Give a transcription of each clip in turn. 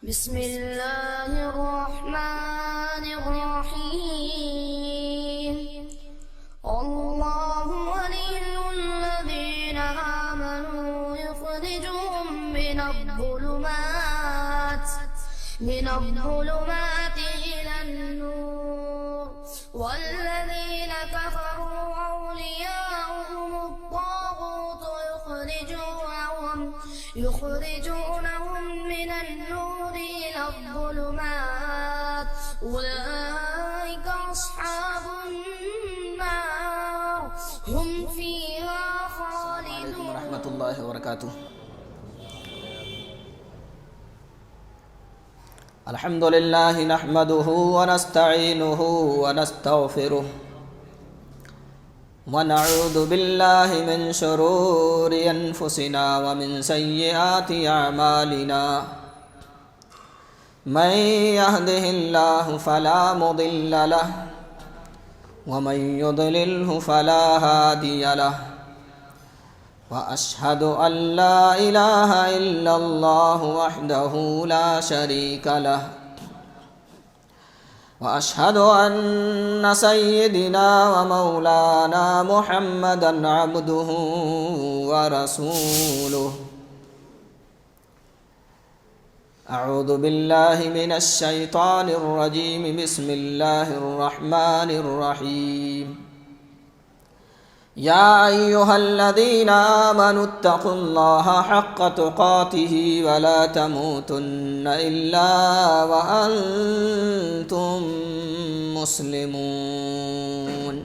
بسم الله الرحمن الرحيم. الله ولي الذين آمنوا يخرجهم من الظلمات إلى النور، والذين كفروا أولياؤهم الطاغوت يخرجونهم من النور إلى الظلمات، أولئك أصحاب النار هم فيها خالدون. ورحمة الله وبركاته. الحمد لله نحمده ونستعينه ونستغفره ونعوذ بالله من شرور أنفسنا ومن سيئات أعمالنا. من يهده الله فلا مضل له ومن يضلله فلا هادي له، وأشهد أن لا إله إلا الله وحده لا شريك له، وأشهد أن سيدنا ومولانا محمدا عبده ورسوله. أعوذ بالله من الشيطان الرجيم. بسم الله الرحمن الرحيم. يا أيها الذين آمنوا اتقوا الله حق تقاته ولا تموتن إلا وأنتم مسلمون.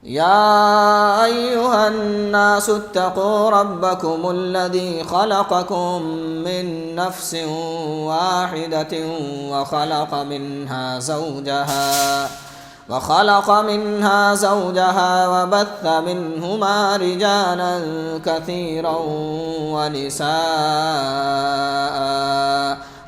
يا أيها الناس اتقوا ربكم الذي خلقكم من نفس واحدة وخلق منها زوجها وبث منهما رجالا كثيرا ونساء،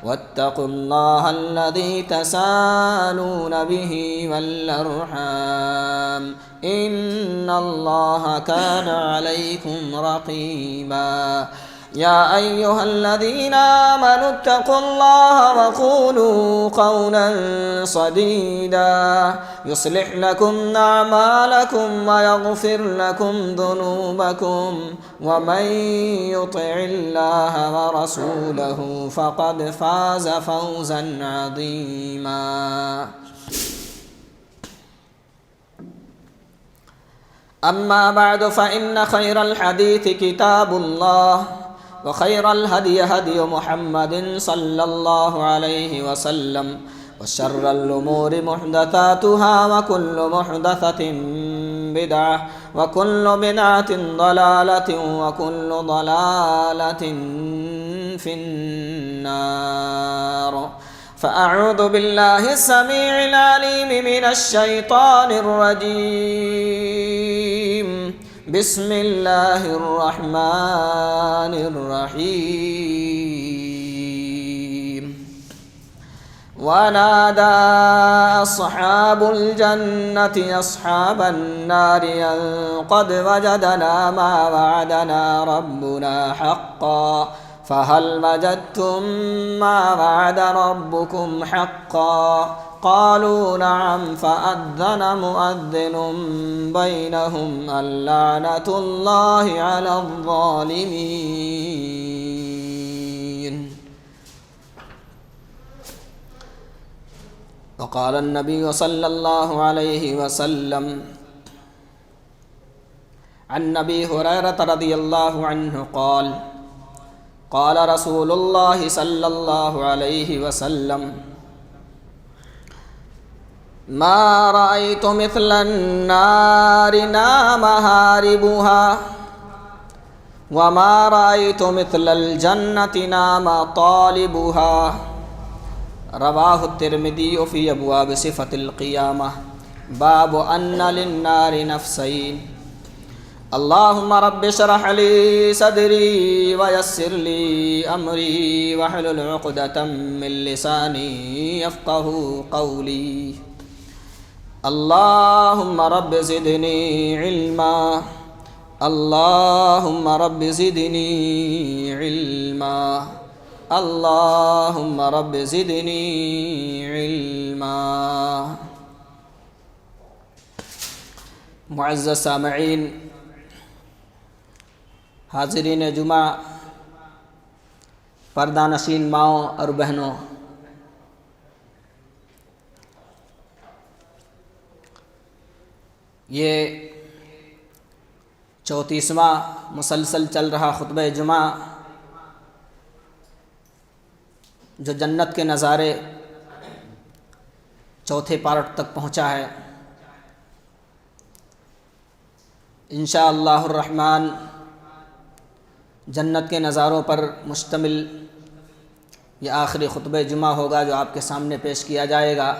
واتقوا الله الذي تساءلون به والأرحام، إن الله كان عليكم رقيبا. يا أيها الذين آمنوا اتقوا الله وقولوا قولا سديدا يصلح لكم أعمالكم ويغفر لكم ذنوبكم، ومن يطع الله ورسوله فقد فاز فوزا عظيما. أما بعد، فإن خير الحديث كتاب الله، وخير الهدي هدي محمد صلى الله عليه وسلم، وشر الأمور محدثاتها، وكل محدثة بدعة، وكل بدعة ضلالة، وكل ضلالة في النار. فأعوذ بالله السميع العليم من الشيطان الرجيم. بسم الله الرحمن الرحيم. ونادى أصحاب الجنة أصحاب النار أن قد وجدنا ما وعدنا ربنا حقا، فهل وجدتم ما وعد ربكم حقا؟ قالوا نعم. فأذن مؤذن بينهم اللعنة الله على الظالمين. وقال النبي صلى الله عليه وسلم عن أبي هريرة رضي الله عنه قال: قال رسول الله صلى الله عليه وسلم: ما رأيت مثل النار نام هاربها، وما رأيت مثل الجنة نام طالبها. رواه الترمذي في أبواب صفة القيامة، باب أن للنار نفسين. اللهم رب اشرح لي صدري ويسر لي أمري واحلل عقدة من لساني يفقه قولي. اللهم رب زدني علما، اللهم رب زدني علما. اللہم رب زدنی علما۔ معزز سامعین، حاضرین جمعہ، پردہ نشین ماؤں اور بہنوں، یہ 34واں مسلسل چل رہا خطبہ جمعہ جو جنت کے نظارے چوتھے پارٹ تک پہنچا ہے۔ انشاءاللہ الرحمن جنت کے نظاروں پر مشتمل یہ آخری خطبہ جمعہ ہوگا جو آپ کے سامنے پیش کیا جائے گا۔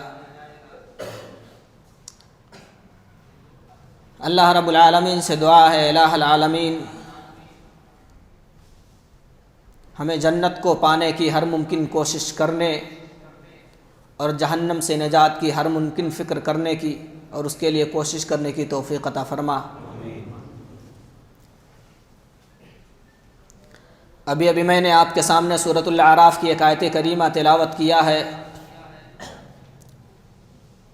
اللہ رب العالمین سے دعا ہے، الہ العالمین ہمیں جنت کو پانے کی ہر ممکن کوشش کرنے اور جہنم سے نجات کی ہر ممکن فکر کرنے کی اور اس کے لیے کوشش کرنے کی توفیق عطا فرما۔ ابھی میں نے آپ کے سامنے سورۃ الاعراف کی ایک آیت کریمہ تلاوت کیا ہے،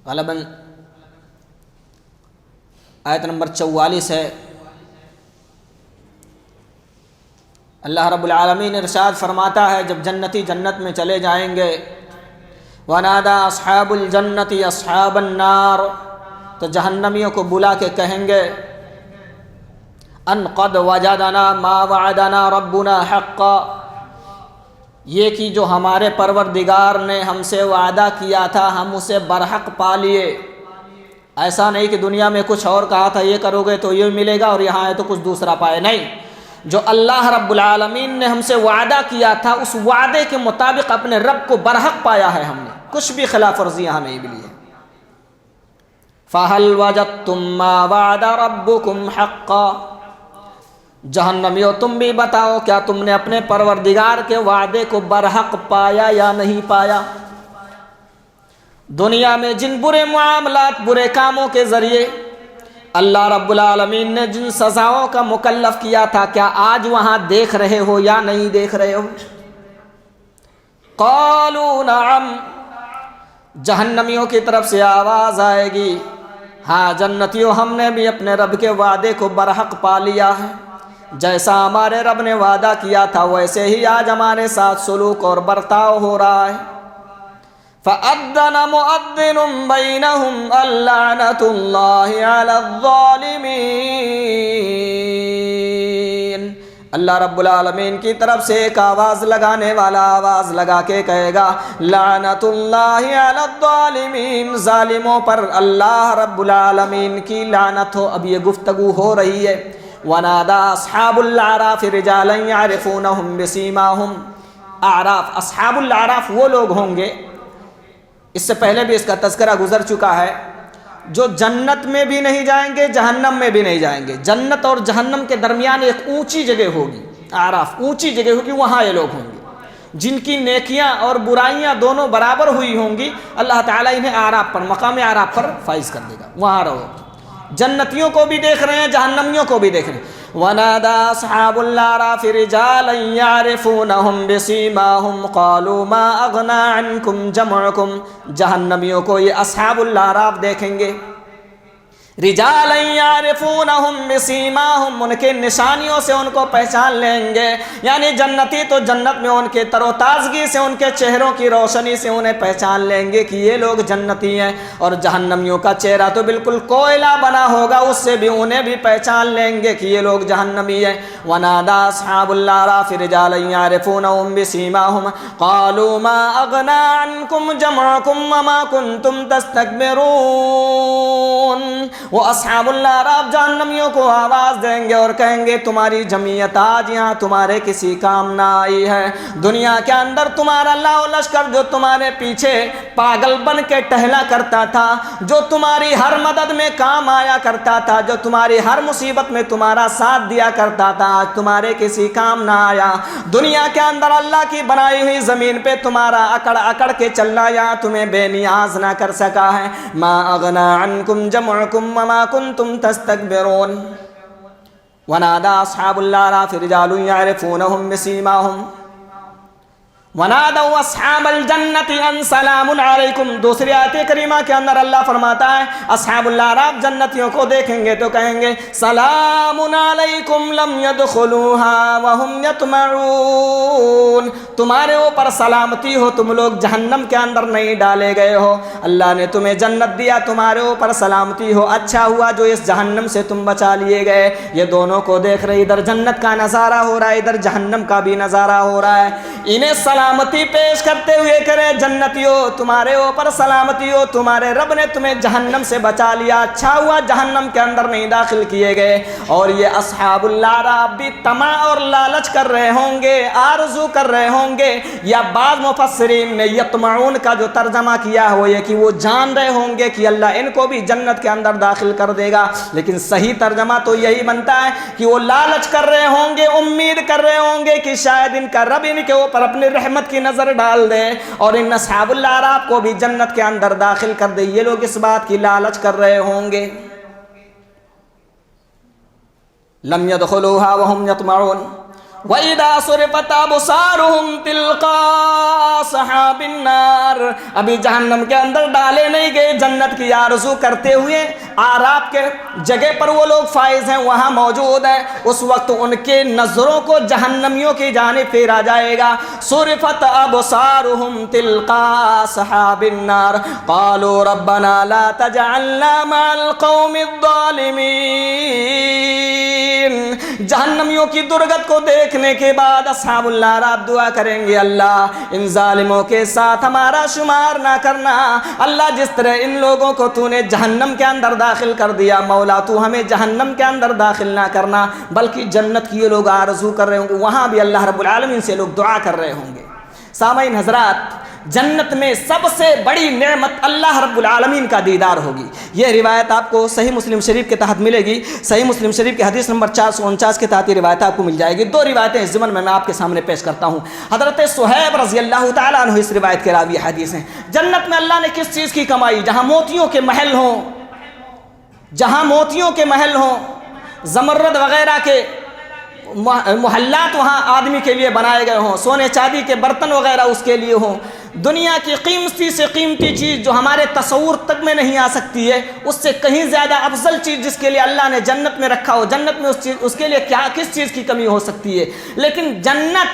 غالباً آیت نمبر 44 ہے۔ اللہ رب العالمین ارشاد فرماتا ہے جب جنتی جنت میں چلے جائیں گے، وَنَادَى أَصْحَابُ الْجَنَّةِ أَصْحَابَ النَّارِ، تو جہنمیوں کو بلا کے کہیں گے ان قد وجدنا ما وعدنا ربنا حقا، یہ کہ جو ہمارے پروردگار نے ہم سے وعدہ کیا تھا ہم اسے برحق پا لیے۔ ایسا نہیں کہ دنیا میں کچھ اور کہا تھا یہ کرو گے تو یہ ملے گا اور یہاں ہے تو کچھ دوسرا پائے، نہیں، جو اللہ رب العالمین نے ہم سے وعدہ کیا تھا اس وعدے کے مطابق اپنے رب کو برحق پایا ہے ہم نے، کچھ بھی خلاف ورزی یہاں نہیں ملی ہے۔ فَهَلْ وَجَدتُّم مَّا وَعَدَ رَبُّكُمْ حَقًّا، جہنمیوں تم بھی بتاؤ کیا تم نے اپنے پروردگار کے وعدے کو برحق پایا یا نہیں پایا؟ دنیا میں جن برے معاملات، برے کاموں کے ذریعے اللہ رب العالمین نے جن سزاؤں کا مکلف کیا تھا، کیا آج وہاں دیکھ رہے ہو یا نہیں دیکھ رہے ہو؟ قالوا نعم، جہنمیوں کی طرف سے آواز آئے گی، ہاں جنتیوں ہم نے بھی اپنے رب کے وعدے کو برحق پا لیا ہے، جیسا ہمارے رب نے وعدہ کیا تھا ویسے ہی آج ہمارے ساتھ سلوک اور برتاؤ ہو رہا ہے۔ فَأَذَّنَ مُؤَذِّنٌ بَيْنَهُمْ اللَّعْنَةُ اللَّهِ عَلَى الظَّالِمِينَ، اللہ رب العالمین کی طرف سے ایک آواز لگانے والا آواز لگا کے کہے گا لعنت اللہ علی الظالمین، ظالموں پر اللہ رب العالمین کی لعنت ہو۔ اب یہ گفتگو ہو رہی ہے۔ وَنَادَى أَصْحَابُ الْأَعْرَافِ رِجَالًا يَعْرِفُونَهُمْ بِسِيمَاهُمْ، اعراف، اصحاب الاعراف وہ لوگ ہوں گے، اس سے پہلے بھی اس کا تذکرہ گزر چکا ہے، جو جنت میں بھی نہیں جائیں گے جہنم میں بھی نہیں جائیں گے، جنت اور جہنم کے درمیان ایک اونچی جگہ ہوگی، اعراف اونچی جگہ ہوگی، وہاں یہ لوگ ہوں گے جن کی نیکیاں اور برائیاں دونوں برابر ہوئی ہوں گی، اللہ تعالیٰ انہیں اعراف پر، مقام اعراف پر فائز کر دے گا، وہاں رہو۔ جنتیوں کو بھی دیکھ رہے ہیں، جہنمیوں کو بھی دیکھ رہے ہیں۔ وَنَادَى أَصْحَابُ الْأَعْرَافِ رِجَالًا يَعْرِفُونَهُمْ بِسِيمَاهُمْ قَالُوا مَا أَغْنَىٰ عَنْكُمْ جَمْعُكُمْ، جہنمیوں کو یہ اصحاب الاعراف دیکھیں گے، رجالا یعرفونہم بسیماہم، ان کے نشانیوں سے ان کو پہچان لیں گے، یعنی جنتی تو جنت میں ان کے تر و تازگی سے، ان کے چہروں کی روشنی سے انہیں پہچان لیں گے کہ یہ لوگ جنتی ہیں، اور جہنمیوں کا چہرہ تو بالکل کوئلہ بنا ہوگا، اس سے بھی انہیں بھی پہچان لیں گے کہ یہ لوگ جہنمی ہیں۔ وَنَادَى أَصْحَابُ الْأَعْرَافِ رِجَالًا يَعْرِفُونَهُمْ بِسِيمَاهُمْ قَالُوا مَا أَغْنَىٰ عَنْكُمْ جَمْعُكُمْ وَمَا كُنْتُمْ تَسْتَكْبِرُونَ، وہ اصحاب الاعراف جہنمیوں کو آواز دیں گے اور کہیں گے تمہاری جمعیت آج یہاں تمہارے کسی کام نہ آئی ہے، دنیا کے اندر تمہارا لاؤ لشکر جو تمہارے پیچھے پاگل بن کے ٹہلا کرتا تھا، جو تمہاری ہر مدد میں کام آیا کرتا تھا، جو تمہاری ہر مصیبت میں تمہارا ساتھ دیا کرتا تھا، آج تمہارے کسی کام نہ آیا، دنیا کے اندر اللہ کی بنائی ہوئی زمین پہ تمہارا اکڑ اکڑ کے چلنا یا تمہیں بے نیاز نہ کر سکا ہے۔ ما اغنى عنكم جمعكم وما كنتم تستكبرون۔ ونادى اصحاب الاعراف رجال يعرفونهم بسيماهم، وَنَادَوْا أَصْحَابَ الْجَنَّةِ أَنْ سَلَامٌ عَلَيْكُمْ. دوسری آیت کریمہ کے اندر اللہ فرماتا ہے اصحاب الاعراف جنتیوں کو دیکھیں گے تو کہیں گے سلام علیکم لم يدخلوها وهم يطمعون. تمہارے اوپر سلامتی ہو، تم لوگ جہنم کے اندر نہیں ڈالے گئے ہو، اللہ نے تمہیں جنت دیا، تمہارے اوپر سلامتی ہو، اچھا ہوا جو اس جہنم سے تم بچا لیے گئے. یہ دونوں کو دیکھ رہے، ادھر جنت کا نظارہ ہو رہا ہے، ادھر جہنم کا بھی نظارہ ہو رہا ہے. انہیں سلامتی پیش کرتے ہوئے کرے جنتیوں تمہارے اوپر سلامتی ہو، تمہارے رب نے تمہیں جہنم سے بچا لیا، اچھا ہوا جہنم کے اندر نہیں داخل کیے گئے. اور یہ اصحاب الاعراف بھی طمع اور لالچ کر رہے ہوں گے، آرزو کر رہے ہوں گے، یا بعض مفسرین نے یطمعون کا جو ترجمہ کیا ہے وہ یہ کہ وہ جان رہے ہوں گے کہ اللہ ان کو بھی جنت کے اندر داخل کر دے گا. لیکن صحیح ترجمہ تو یہی بنتا ہے کہ وہ لالچ کر رہے ہوں گے، امید کر رہے ہوں گے کہ شاید ان کا رب ان کے اوپر اپنی رحمت کی نظر ڈال دے اور ان اصحاب الاعراف کو بھی جنت کے اندر داخل کر دے. یہ لوگ اس بات کی لالچ کر رہے ہوں گے. لم يدخلوها وهم يطمعون وَإِذَا صُرِفَتْ أَبْصَارُهُمْ تِلْقَاءَ أَصْحَابِ النَّارِ. ابھی جہنم کے اندر ڈالے نہیں گئے، جنت کی آرزو کرتے ہوئے اعراف کے جگہ پر وہ لوگ فائز ہیں، وہاں موجود ہیں. اس وقت ان کے نظروں کو جہنمیوں کی جانب پھیرا جائے گا. صُرِفَتْ أَبْصَارُهُمْ تِلْقَاءَ أَصْحَابِ النَّارِ قَالُوا رَبَّنَا لَا تَجْعَلْنَا مَعَ الْقَوْمِ الظَّالِمِينَ. جہنمیوں کی درگت کو دیکھنے کے بعد اصحاب الاعراف دعا کریں گے اللہ ان ظالموں کے ساتھ ہمارا شمار نہ کرنا. اللہ جس طرح ان لوگوں کو تو نے جہنم کے اندر داخل کر دیا، مولا تو ہمیں جہنم کے اندر داخل نہ کرنا، بلکہ جنت کی یہ لوگ آرزو کر رہے ہوں گے، وہاں بھی اللہ رب العالمین سے لوگ دعا کر رہے ہوں گے. سامعین حضرات، جنت میں سب سے بڑی نعمت اللہ رب العالمین کا دیدار ہوگی. یہ روایت آپ کو صحیح مسلم شریف کے تحت ملے گی. صحیح مسلم شریف کی حدیث نمبر 449 کے تحت یہ روایت آپ کو مل جائے گی. دو روایتیں اس ضمن میں آپ کے سامنے پیش کرتا ہوں. حضرت صہیب رضی اللہ تعالیٰ عنہ اس روایت کے راوی حدیث ہیں. جنت میں اللہ نے کس چیز کی کمائی؟ جہاں موتیوں کے محل ہوں، جہاں موتیوں کے محل ہوں، زمرد وغیرہ کے محلات وہاں آدمی کے لیے بنائے گئے ہوں، سونے چاندی کے برتن وغیرہ اس کے لیے ہوں، دنیا کی قیمتی سے قیمتی چیز جو ہمارے تصور تک میں نہیں آ سکتی ہے، اس سے کہیں زیادہ افضل چیز جس کے لیے اللہ نے جنت میں رکھا ہو، جنت میں اس کے لیے کس چیز کی کمی ہو سکتی ہے؟ لیکن جنت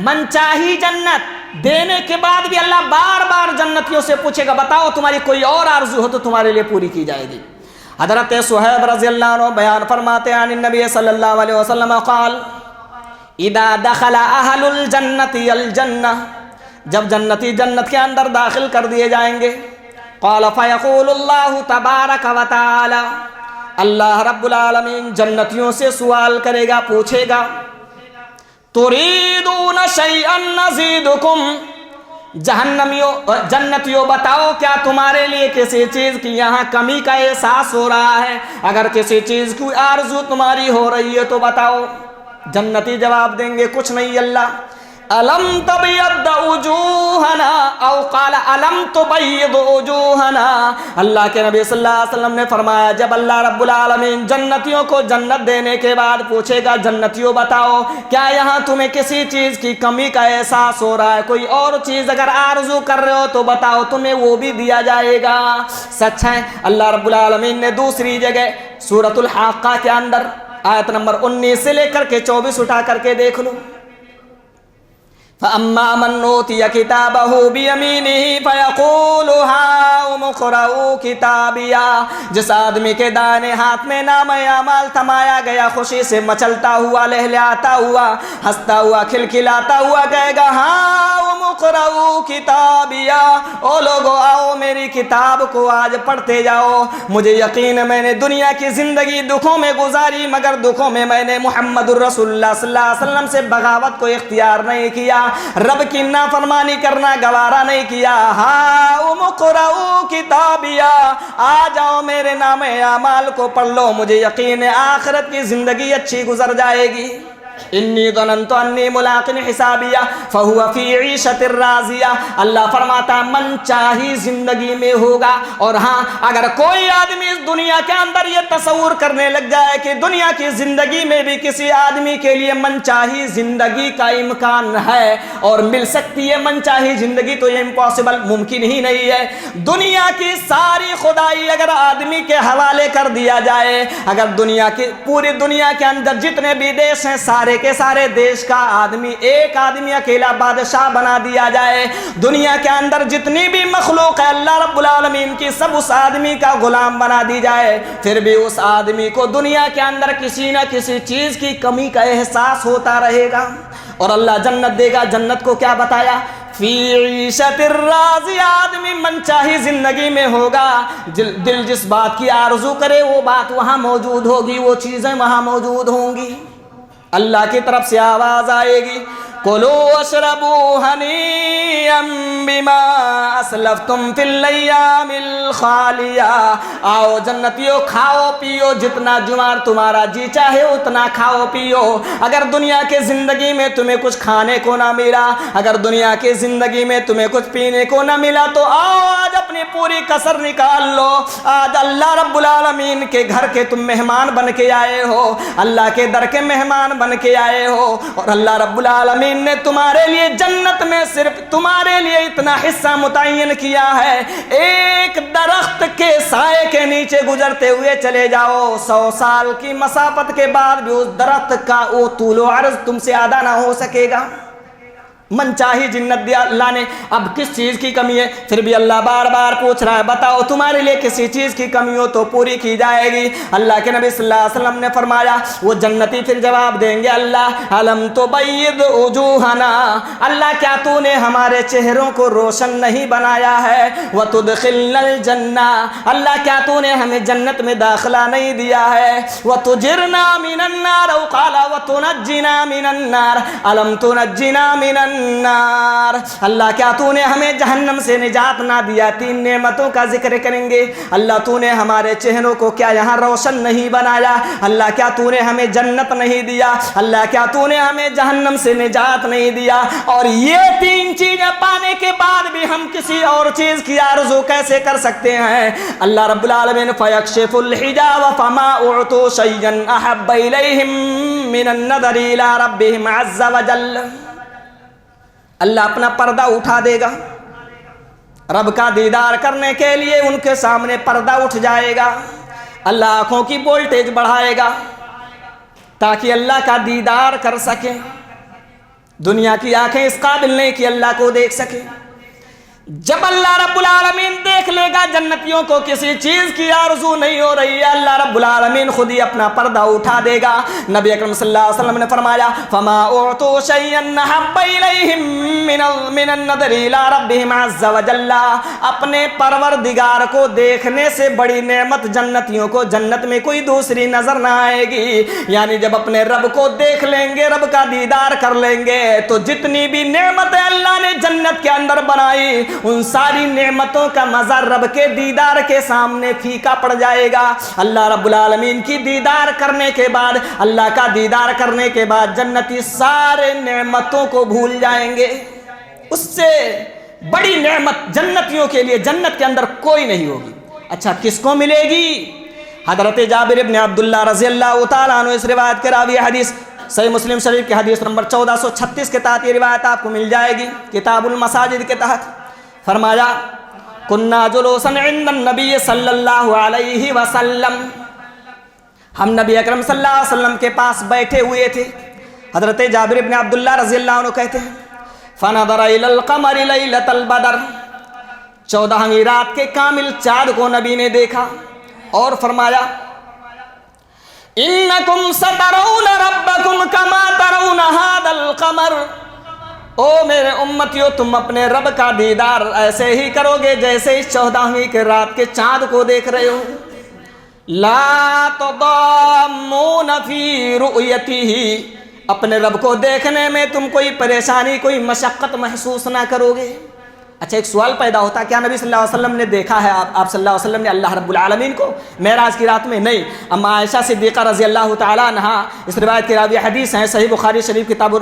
منچاہی جنت دینے کے بعد بھی اللہ بار بار جنتیوں سے پوچھے گا بتاؤ تمہاری کوئی اور آرزو ہو تو تمہارے لیے پوری کی جائے گی. حضرت صہیب رضی اللہ عنہ بیان فرماتے ہیں عن النبی صلی اللہ علیہ وسلم قال اذا دخل اہل الجنت الجنہ، جب جنتی جنت کے اندر داخل کر دیے جائیں گے، قال فیقول اللہ تبارک و تعالی، اللہ رب العالمین جنتیوں سے سوال کرے گا، پوچھے گا تريدون شيئا نزيدكم، جنتیوں بتاؤ کیا تمہارے لیے کسی چیز کی یہاں کمی کا احساس ہو رہا ہے؟ اگر کسی چیز کی آرزو تمہاری ہو رہی ہے تو بتاؤ. جنتی جواب دیں گے کچھ نہیں اللہ. الم تبیض وجوہنا او قال الم تبیض وجوہنا، اللہ کے نبی صلی اللہ علیہ وسلم نے فرمایا جب اللہ رب العالمین جنتیوں کو جنت دینے کے بعد پوچھے گا جنتیوں بتاؤ کیا یہاں تمہیں کسی چیز کی کمی کا احساس ہو رہا ہے؟ کوئی اور چیز اگر آرزو کر رہے ہو تو بتاؤ تمہیں وہ بھی دیا جائے گا. سچ ہے اللہ رب العالمین نے دوسری جگہ سورۃ الحاقہ کے اندر آیت نمبر 19 سے لے کر کے 24 اٹھا کر کے دیکھ لو. فَأَمَّا مَنْ أُوتِيَ كِتَابَهُ بِيَمِينِهِ فَيَقُولُ هَاؤُمُ اقْرَءُوا كِتَابِيَهْ، جس آدمی کے دائیں ہاتھ میں نامہ اعمال تھمایا گیا خوشی سے مچلتا ہوا، لہلہاتا ہوا، ہنستا ہوا، کھلکھلاتا ہوا کہے گا هَاؤُمُ اقْرَءُوا كِتَابِيَهْ، او لوگو آؤ میری کتاب کو آج پڑھتے جاؤ. مجھے یقین ہے میں نے دنیا کی زندگی دکھوں میں گزاری، مگر دکھوں میں میں نے محمد الرسول اللہ صلی اللہ علیہ وسلم سے بغاوت کو اختیار نہیں کیا، رب کی نافرمانی کرنا گوارا نہیں کیا. ہاؤم اقرؤوا کتابیا، آ جاؤ میرے نام اعمال کو پڑھ لو، مجھے یقین ہے آخرت کی زندگی اچھی گزر جائے گی. انی ظننت انی ملاق حسابیہ فہو فی عیشۃ راضیہ. اللہ فرماتا من چاہی زندگی میں ہوگا. اور ہاں اگر کوئی آدمی اس دنیا کے اندر یہ تصور کرنے لگ جائے کہ دنیا کی زندگی میں بھی کسی آدمی کے لیے من چاہی زندگی کا امکان ہے اور مل سکتی ہے من چاہی زندگی، تو یہ امپاسبل، ممکن ہی نہیں ہے. دنیا کی ساری خدائی اگر آدمی کے حوالے کر دیا جائے، اگر دنیا کی پوری دنیا کے اندر جتنے بھی دیش ہیں سارے کے سارے دیش کا آدمی ایک آدمی اکیلا بادشاہ بنا دیا جائے، دنیا کے اندر جتنی بھی مخلوق ہے اللہ رب العالمین کی سب اس آدمی کا غلام بنا دی جائے، پھر بھی اس آدمی کو دنیا کے اندر کسی نہ کسی چیز کی کمی کا احساس ہوتا رہے گا. اور اللہ جنت دے گا. جنت کو کیا بتایا؟ فی عیشۃ راضیہ. آدمی من چاہی زندگی میں ہوگا، دل جس بات کی آرزو کرے وہ بات وہاں موجود ہوگی، وہ چیزیں وہاں موجود ہوں گی. اللہ کی طرف سے آواز آئے گی کُلُوا واشربوا ہنیئا بما اسلفتم فی الایام الخالیہ. آؤ جنتیوں کھاؤ پیو، جتنا جمار تمہارا جی چاہے اتنا کھاؤ پیو. اگر دنیا کے زندگی میں تمہیں کچھ کھانے کو نہ ملا، اگر دنیا کی زندگی میں تمہیں کچھ پینے کو نہ ملا، تو آؤ آج اپنی پوری کسر نکال لو. آج اللہ رب العالمین کے گھر کے تم مہمان بن کے آئے ہو، اللہ کے در کے مہمان بن کے آئے ہو، اور اللہ رب العالمین نے تمہارے لیے جنت میں صرف تمہارے لیے اتنا حصہ متعین کیا ہے. ایک درخت کے سائے کے نیچے گزرتے ہوئے چلے جاؤ، 100 سال کی مسافت کے بعد بھی اس درخت کا وہ طول و عرض تم سے ادا نہ ہو سکے گا. من چاہی جنت دیا اللہ نے. اب کس چیز کی کمی ہے؟ پھر بھی اللہ بار بار پوچھ رہا ہے بتاؤ تمہارے لیے کسی چیز کی کمی ہو تو پوری کی جائے گی. اللہ کے نبی صلی اللہ علیہ وسلم نے فرمایا، وہ جنتی پھر جواب دیں گے اللہ الم تبید وجوہنا، اللہ کیا تو نے ہمارے چہروں کو روشن نہیں بنایا ہے؟ وتدخلنا الجنہ، اللہ کیا تو نے ہمیں جنت میں داخلہ نہیں دیا ہے؟ وتجرنا من النار، او قال وتنجنا من النار، الم تنجنا من النار، اللہ کیا تو نے ہمیں جہنم سے نجات نہ دیا؟ 3 نعمتوں کا ذکر کریں گے. اللہ تو نے ہمارے چہروں کو کیا یہاں روشن نہیں بنایا؟ اللہ کیا تو نے ہمیں جنت نہیں دیا؟ اللہ کیا تو نے ہمیں جہنم سے نجات نہیں دیا؟ اور یہ 3 چیزیں پانے کے بعد بھی ہم کسی اور چیز کی آرزو کیسے کر سکتے ہیں؟ اللہ رب العالمین فیکشف الحجاب فما اعطوا شیئا احب الیہم من النظر الی ربہم عز وجل. اللہ اپنا پردہ اٹھا دے گا، رب کا دیدار کرنے کے لیے ان کے سامنے پردہ اٹھ جائے گا. اللہ آنکھوں کی وولٹیج بڑھائے گا تاکہ اللہ کا دیدار کر سکیں. دنیا کی آنکھیں اس قابل نہیں کہ اللہ کو دیکھ سکیں. جب اللہ رب العالمین دیکھ لے گا جنتیوں کو کسی چیز کی آرزو نہیں ہو رہی ہے، اللہ رب العالمین خود ہی اپنا پردہ اٹھا دے گا. نبی اکرم صلی اللہ علیہ وسلم نے فرمایا فما اعطوا شیئا احب الیہم من النظر الی ربہم عز وجل. اپنے پروردگار کو دیکھنے سے بڑی نعمت جنتیوں کو جنت میں کوئی دوسری نظر نہ آئے گی. یعنی جب اپنے رب کو دیکھ لیں گے، رب کا دیدار کر لیں گے، تو جتنی بھی نعمتیں اللہ نے جنت کے اندر بنائی ان ساری نعمتوں کا مزہ رب کے دیدار کے سامنے پھیکا پڑ جائے گا. اللہ رب العالمین کی دیدار کرنے کے بعد، اللہ کا دیدار کرنے کے بعد جنتی سارے نعمتوں کو بھول جائیں گے. اس سے بڑی نعمت جنتیوں کے لیے جنت کے اندر کوئی نہیں ہوگی. اچھا کس کو ملے گی؟ حضرت جابر ابن عبداللہ رضی اللہ تعالیٰ عنہ اس روایت کے راوی حدیث، صحیح مسلم شریف کی حدیث نمبر 1436 کے تحت یہ روایت آپ کو مل جائے گی، کتاب المساجد کے تحت. فرمایا کننا جلوسا عند النبی صلی اللہ علیہ وسلم، ہم نبی اکرم صلی اللہ علیہ وسلم کے پاس بیٹھے ہوئے تھے. حضرت جابر بن عبداللہ رضی اللہ عنہ کہتے ہیں فنظر الی القمر لیلۃ البدر، 14ویں رات کے کامل چاند کو نبی نے دیکھا اور فرمایا انکم سترون ربکم کما ترون ھذا القمر، او میرے امتیو تم اپنے رب کا دیدار ایسے ہی کرو گے جیسے اس 14ویں کے رات کے چاند کو دیکھ رہے ہو. لا تضامون فی رؤیتہ، اپنے رب کو دیکھنے میں تم کوئی پریشانی کوئی مشقت محسوس نہ کرو گے. اچھا ایک سوال پیدا ہوتا ہے، کیا نبی صلی اللہ علیہ وسلم نے دیکھا ہے آپ صلی اللہ علیہ وسلم نے اللہ رب العالمین کو معراج کی رات میں؟ نہیں۔ اما عائشہ صدیقہ رضی اللہ تعالیٰ عنہا اس روایت کی راوی حدیث ہیں، صحیح بخاری شریف کتاب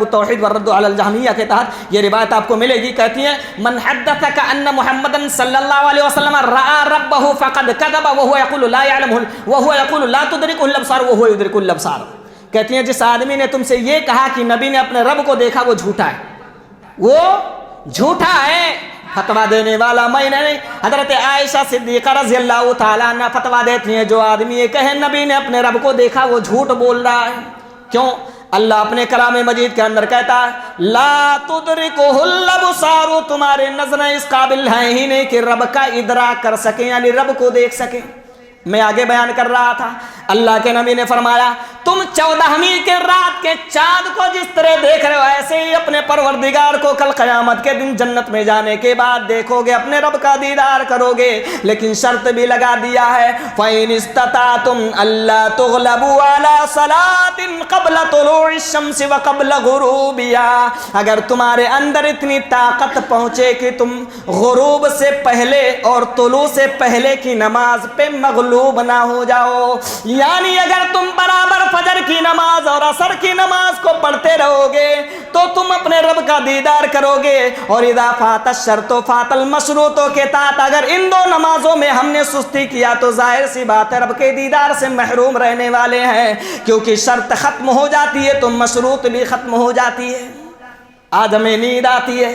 التوحید والرد علی الجہمیہ کے تحت یہ روایت آپ کو ملے گی۔ کہتی ہیں من حدثک ان محمدًا صلی اللہ علیہ وسلم رأى ربه فقد كذب وهو يقول لا يعلمه وهو يقول لا تدركه الابصار وهو يدرك الابصار۔ کہتی ہیں جس آدمی نے تم سے یہ کہا کہ نبی نے اپنے رب کو دیکھا وہ جھوٹا ہے، وہ جھوٹا ہے۔ فتویٰ دینے والا میں نہیں، حضرت عائشہ صدیقہ رضی اللہ تعالیٰ عنہ فتویٰ دیتی ہیں جو آدمی یہ کہے نبی نے اپنے رب کو دیکھا وہ جھوٹ بول رہا ہے۔ کیوں؟ اللہ اپنے کلام مجید کے اندر کہتا ہے لا تدرکہ الابصار، تمہارے نظریں اس قابل ہیں ہی نہیں کہ رب کا ادراک کر سکیں، یعنی رب کو دیکھ سکیں۔ میں آگے بیان کر رہا تھا، اللہ کے نبی نے فرمایا تم 14ویں کے رات کے چاند کو جس طرح دیکھ رہے ہو ایسے ہی اپنے پروردگار کو کل قیامت کے دن جنت میں جانے کے بعد دیکھو گے، اپنے رب کا دیدار کرو گے۔ لیکن شرط بھی لگا دیا ہے فَإِنِ اسْتَطَعْتُمْ أَلَّا تُغْلَبُوا عَلَى صَلَاةٍ قَبْلَ طُلُوعِ الشَّمْسِ وَقَبْلَ غُرُوبِهَا، اگر تمہارے اندر اتنی طاقت پہنچے کہ تم غروب سے پہلے اور طلوع سے پہلے کی نماز پہ مغلوب نہ ہو جاؤ، یعنی اگر تم برابر فجر کی نماز اور عصر کی نماز کو پڑھتے رہو گے تو تم اپنے رب کا دیدار کرو گے۔ اور اذا فات الشرط فات المشروط کے تحت اگر ان دو نمازوں میں ہم نے سستی کیا تو ظاہر سی بات ہے رب کے دیدار سے محروم رہنے والے ہیں، کیونکہ شرط ختم ہو جاتی ہے تو مشروط بھی ختم ہو جاتی ہے۔ آج ہمیں نیند آتی ہے،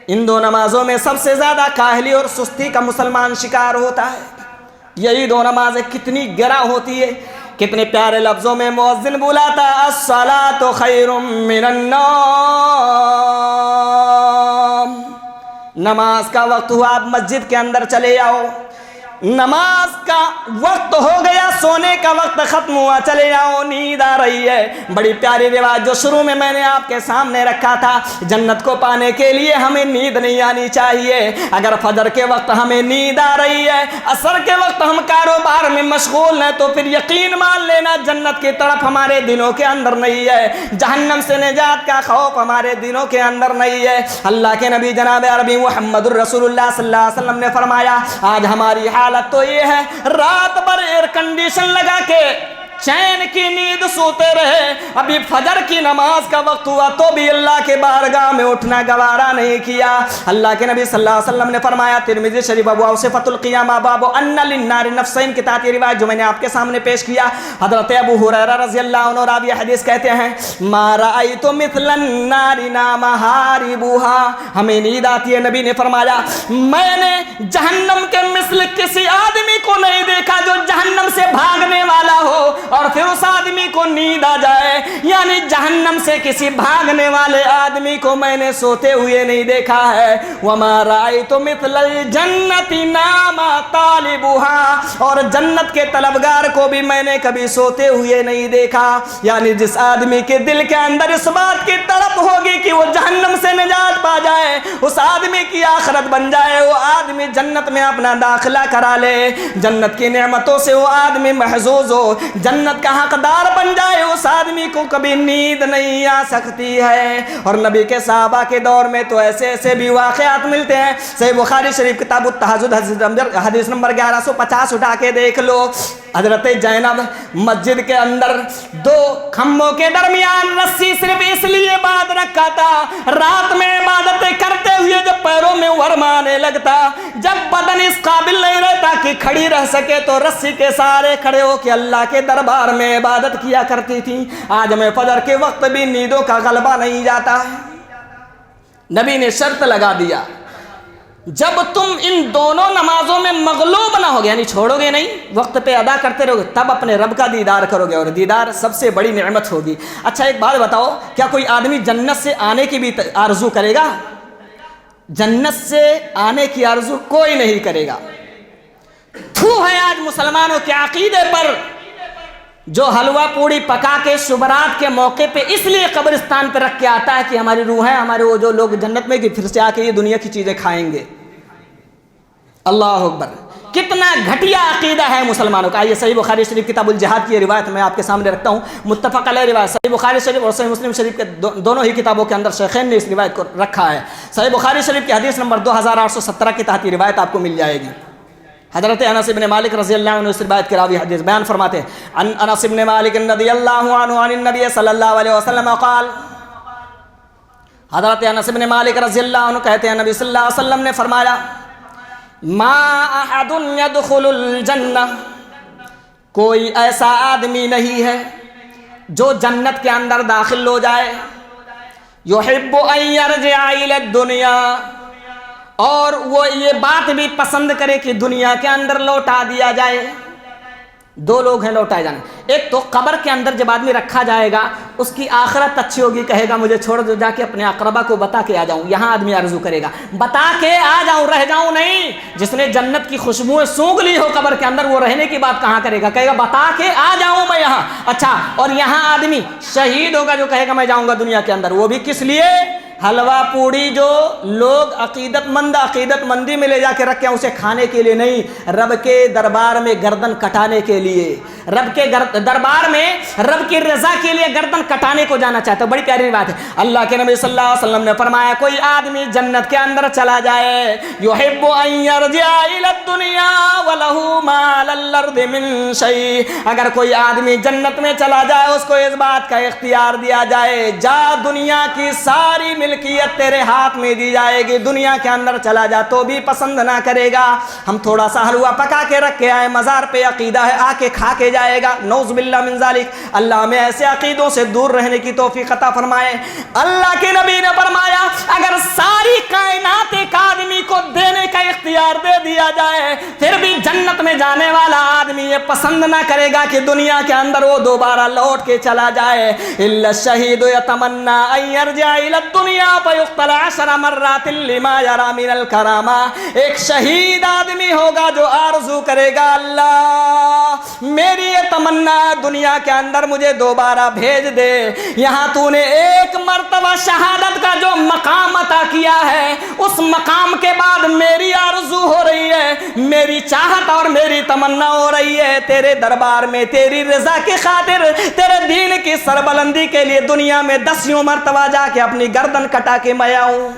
ان دو نمازوں میں سب سے زیادہ کاہلی اور سستی کا مسلمان شکار ہوتا ہے۔ یہی دو نمازیں کتنی گرا ہوتی ہے، کتنے پیارے لفظوں میں مؤذن بلاتا الصلاۃ خیر من النوم، نماز کا وقت ہوا آپ مسجد کے اندر چلے آؤ، نماز کا وقت ہو گیا، سونے کا وقت ختم ہوا، چلے جاؤ، نیند آ رہی ہے۔ بڑی پیاری روایت جو شروع میں نے آپ کے سامنے رکھا تھا، جنت کو پانے کے لیے ہمیں نیند نہیں آنی چاہیے۔ اگر فجر کے وقت ہمیں نیند آ رہی ہے، عصر کے وقت ہم کاروبار میں مشغول ہیں، تو پھر یقین مان لینا جنت کی طرف ہمارے دلوں کے اندر نہیں ہے، جہنم سے نجات کا خوف ہمارے دلوں کے اندر نہیں ہے۔ اللہ کے نبی جناب عربی محمد الرسول اللہ صلی اللہ علیہ وسلم نے فرمایا آج ہماری حالت تو یہ ہے رات بھر ایئر کنڈیشن لگا کے چین کی نیند سوتے رہے، ابھی فجر کی نماز کا وقت ہوا تو بھی اللہ کے بارگاہ میں اٹھنا گوارا نہیں کیا۔ اللہ کے نبی صلی اللہ علیہ وسلم نے فرمایا ترمذی شریف ابواب صفۃ القیامہ باب ان للنار نفسین کے تحت یہ روایت جو میں نے آپ کے سامنے پیش کیا، حضرت ابو ہریرہ رضی اللہ عنہ راوی حدیث کہتے ہیں ما رأیت مثل النار نام حاربها، ہمیں نیند آتی ہے، نبی نے فرمایا میں نے جہنم کے مثل کسی آدمی کو نہیں دیکھا جو جہنم سے بھاگنے والا ہو اور پھر اس آدمی کو نیند آ جائے، یعنی جہنم سے کسی بھاگنے والے آدمی کو میں نے سوتے ہوئے نہیں دیکھا ہے۔ وما رأیت مثل الجنت نام طالبها، اور جنت کے طلبگار کو بھی میں نے کبھی سوتے ہوئے نہیں دیکھا، یعنی جس آدمی کے دل کے اندر اس بات کی تڑپ ہوگی کہ وہ جہنم سے نجات پا جائے، اس آدمی کی آخرت بن جائے، وہ آدمی جنت میں اپنا داخلہ کرا لے، جنت کی نعمتوں سے وہ آدمی محظوظ ہو، جنت کا حقدار بن جائے، اس آدمی کو کبھی نیند نہیں آ سکتی ہے۔ اور نبی کے صحابہ کے دور میں تو ایسے ایسے بھی واقعات ملتے ہیں، صحیح بخاری شریف کتاب التہجد حدیث نمبر 1150 اٹھا کے دیکھ لو، حضرت زینب مسجد کے اندر دو کھمبوں کے درمیان رسی صرف اس لیے باندھ رکھا تھا، رات میں عبادتیں کرتے ہوئے جب پیروں میں ورم آنے لگتا، جب بدن اس قابل نہیں رہتا کہ کھڑی رہ سکے تو رسی کے سہارے کھڑے ہو کے اللہ کے دربار میں عبادت کیا کرتی تھی۔ آج میں فجر کے وقت بھی نیندوں کا غلبہ نہیں جاتا ہے۔ نبی نے شرط لگا دیا جب تم ان دونوں نمازوں میں مغلوب نہ ہوگے، یعنی چھوڑو گے نہیں، وقت پہ ادا کرتے رہو گے، تب اپنے رب کا دیدار کرو گے، اور دیدار سب سے بڑی نعمت ہوگی۔ اچھا ایک بات بتاؤ، کیا کوئی آدمی جنت سے آنے کی بھی آرزو کرے گا؟ جنت سے آنے کی آرزو کوئی نہیں کرے گا۔ تھو ہے آج مسلمانوں کے عقیدے پر جو حلوہ پوڑی پکا کے شبرات کے موقع پہ اس لیے قبرستان پہ رکھ کے آتا ہے کہ ہماری روحیں، ہمارے وہ جو لوگ جنت میں کہ پھر سے آ کے یہ دنیا کی چیزیں کھائیں گے۔ اللہ اکبر! کتنا گھٹیا عقیدہ ہے مسلمانوں کا. آئیے صحیح بخاری شریف کتاب الجہاد کی روایت میں آپ کے سامنے رکھتا ہوں, متفق علیہ روایت. صحیح بخاری شریف اور صحیح مسلم شریف کے دونوں ہی کتابوں کے اندر شیخین نے اس روایت کو رکھا ہے. صحیح بخاری شریف کی حدیث نمبر 2817 کے تحت یہ روایت آپ کو مل جائے گی. حضرت انس بن مالک رضی اللہ عنہ اس روایت کے راوی حدیث بیان فرماتے ہیں, عن انس بن مالک رضی اللہ عنہ عن النبی صلی اللہ علیہ وسلم قال, حضرت انس بن مالک رضی اللہ عنہ کہتے ہیں نبی صلی اللہ علیہ وسلم نے فرمایا, ما احد يدخل الجنہ, کوئی ایسا آدمی نہیں ہے جو جنت کے اندر داخل ہو جائے, یحب ان یرجع الی الدنیا, اور وہ یہ بات بھی پسند کرے کہ دنیا کے اندر لوٹا دیا جائے. دو لوگ ہیں لوٹائے جانے, ایک تو قبر کے اندر جب آدمی رکھا جائے گا اس کی آخرت اچھی ہوگی, کہے گا مجھے چھوڑ دو, جا کے اپنے اقربا کو بتا کے آ جاؤں. یہاں آدمی آرزو کرے گا بتا کے آ جاؤں, رہ جاؤں نہیں. جس نے جنت کی خوشبوئیں سونگھ لی ہو قبر کے اندر, وہ رہنے کی بات کہاں کرے گا, کہے گا بتا کے آ جاؤں میں یہاں. اچھا, اور یہاں آدمی شہید ہوگا جو کہے گا میں جاؤں گا دنیا کے اندر, وہ بھی کس لیے, حلوہ پوڑی جو لوگ عقیدت مندی میں لے جا کے رکھے ہیں اسے کھانے کے لیے نہیں, رب کے دربار میں گردن کٹانے کے لیے, رب کے دربار میں رب کی رضا کے لیے گردن کٹانے کو جانا چاہتا ہے. بڑی پیاری بات ہے. اللہ کے نبی صلی اللہ علیہ وسلم نے فرمایا, کوئی آدمی جنت کے اندر چلا جائے, یحب ان یرجع الی الدنیا ولہ ما علی الارض من شیء, اگر کوئی آدمی جنت میں چلا جائے اس کو اس بات کا اختیار دیا جائے, جا دنیا کی ساری ملکیت تیرے ہاتھ میں دی جائے گی, دنیا کے اندر چلا جا تو بھی پسند نہ کرے گا. ہم تھوڑا سا حلوہ پکا کے رکھ کے آئے, مزار پہ عقیدہ ہے, آ کے کھا کے جائے گا, نعوذ باللہ من ذالک. اللہ ہمیں ایسے عقیدوں سے دور رہنے کی توفیق عطا فرمائے. اللہ کے نبی نے فرمایا, اگر ساری کائنات ایک آدمی کو دینے کا اختیار دے دیا جائے پھر بھی جنت میں جانے والا آدمی یہ پسند نہ کرے گا کہ دنیا کے اندر وہ دوبارہ لوٹ کے چلا جائے. الا الشہید یتمنی ان یرجع الی الدنیا فیقتل 10 مرات لما یری من الکرامہ, ایک شہید آدمی ہوگا جو آرزو کرے گا اللہ میری یہ تمنا دنیا کے اندر مجھے دوبارہ بھیج دے, یہاں تو نے ایک مرتبہ شہادت کا جو مقام عطا کیا ہے اس مقام کے بعد میری آرزو ہو رہی ہے, میری چاہت اور میری تمنا ہو رہی ہے تیرے دربار میں تیری رضا کی خاطر, تیرے دین کی سربلندی کے لیے دنیا میں 10 مرتبہ جا کے اپنی گردن کٹا کے میں آؤں.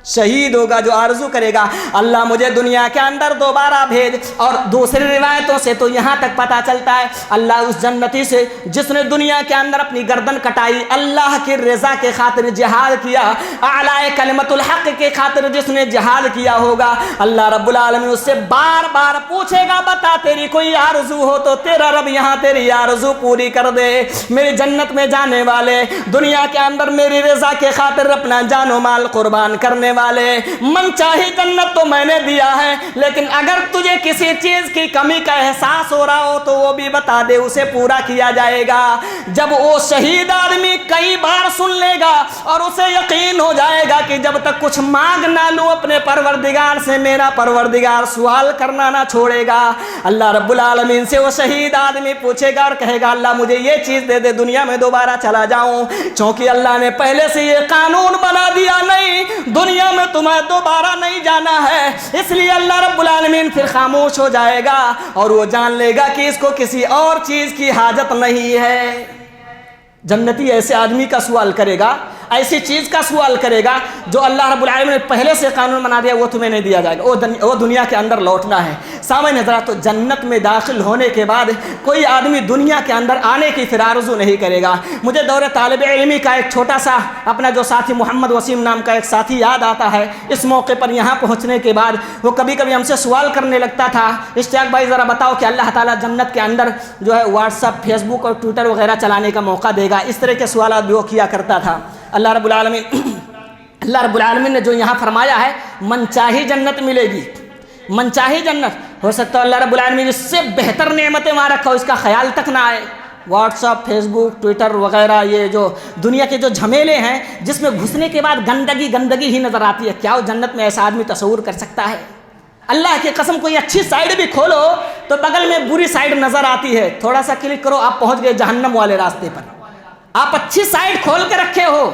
شہید ہوگا جو آرزو کرے گا اللہ مجھے دنیا کے اندر دوبارہ بھیج. اور دوسری روایتوں سے تو یہاں تک پتہ چلتا ہے اللہ اس جنتی سے جس نے دنیا کے اندر اپنی گردن کٹائی, اللہ کی رضا کے خاطر جہاد کیا, اعلی کلمت الحق کے خاطر جس نے جہاد کیا ہوگا, اللہ رب العالمین اس سے بار بار پوچھے گا بتا تیری کوئی آرزو ہو تو تیرا رب یہاں تیری آرزو پوری کر دے. میری جنت میں جانے والے, دنیا کے اندر میری رضا کے خاطر اپنا جان و مال قربان کرنے والے, من چاہی جنت تو میں نے دیا ہے, لیکن اگر تجھے کسی چیز کی کمی کا احساس ہو رہا ہو تو وہ بھی بتا دے, اسے پورا کیا جائے گا. جب وہ شہید آدمی کئی بار سن لے گا اور اسے یقین ہو جائے گا کہ جب تک کچھ مانگ نہ لوں اپنے پروردگار سے میرا پروردگار سوال کرنا نہ چھوڑے گا, اللہ رب العالمین سے وہ شہید آدمی پوچھے گا اور کہے گا اللہ مجھے یہ چیز دے دے دنیا میں دوبارہ چلا جاؤں. چونکہ اللہ نے پہلے سے یہ قانون بنا دیا نہیں دنیا میں تمہیں دوبارہ نہیں جانا ہے, اس لیے اللہ رب العالمین پھر خاموش ہو جائے گا اور وہ جان لے گا کہ اس کو کسی اور چیز کی حاجت نہیں ہے. جنتی ایسے آدمی کا سوال کرے گا, ایسی چیز کا سوال کرے گا جو اللہ رب العالمین نے پہلے سے قانون بنا دیا وہ تمہیں نہیں دیا جائے گا, وہ دنیا کے اندر لوٹنا ہے. سامنے حضرات, تو جنت میں داخل ہونے کے بعد کوئی آدمی دنیا کے اندر آنے کی پھر آرزو نہیں کرے گا. مجھے دور طالب علمی کا ایک چھوٹا سا اپنا جو ساتھی محمد وسیم نام کا ایک ساتھی یاد آتا ہے. اس موقع پر یہاں پہنچنے کے بعد وہ کبھی کبھی ہم سے سوال کرنے لگتا تھا, اشتیاق بھائی ذرا بتاؤ کہ اللہ تعالیٰ جنت کے اندر جو ہے واٹس ایپ, فیس بک اور ٹویٹر وغیرہ چلانے کا موقع دے گا. اس طرح کے سوالات بھی وہ کیا کرتا تھا. اللہ رب العالمین نے جو یہاں فرمایا ہے من چاہی جنت ملے گی, من چاہی جنت. ہو سکتا ہے اللہ رب العالمین اس سے بہتر نعمتیں وہاں رکھا ہو, اس کا خیال تک نہ آئے. واٹس ایپ, فیس بک, ٹویٹر وغیرہ یہ جو دنیا کے جو جھمیلے ہیں جس میں گھسنے کے بعد گندگی ہی نظر آتی ہے, کیا وہ جنت میں ایسا آدمی تصور کر سکتا ہے؟ اللہ کی قسم کوئی اچھی سائڈ بھی کھولو تو بغل میں بری سائڈ نظر آتی ہے, تھوڑا سا کلک کرو آپ پہنچ گئے جہنم والے راستے پر. آپ اچھی سائڈ کھول کے رکھے ہو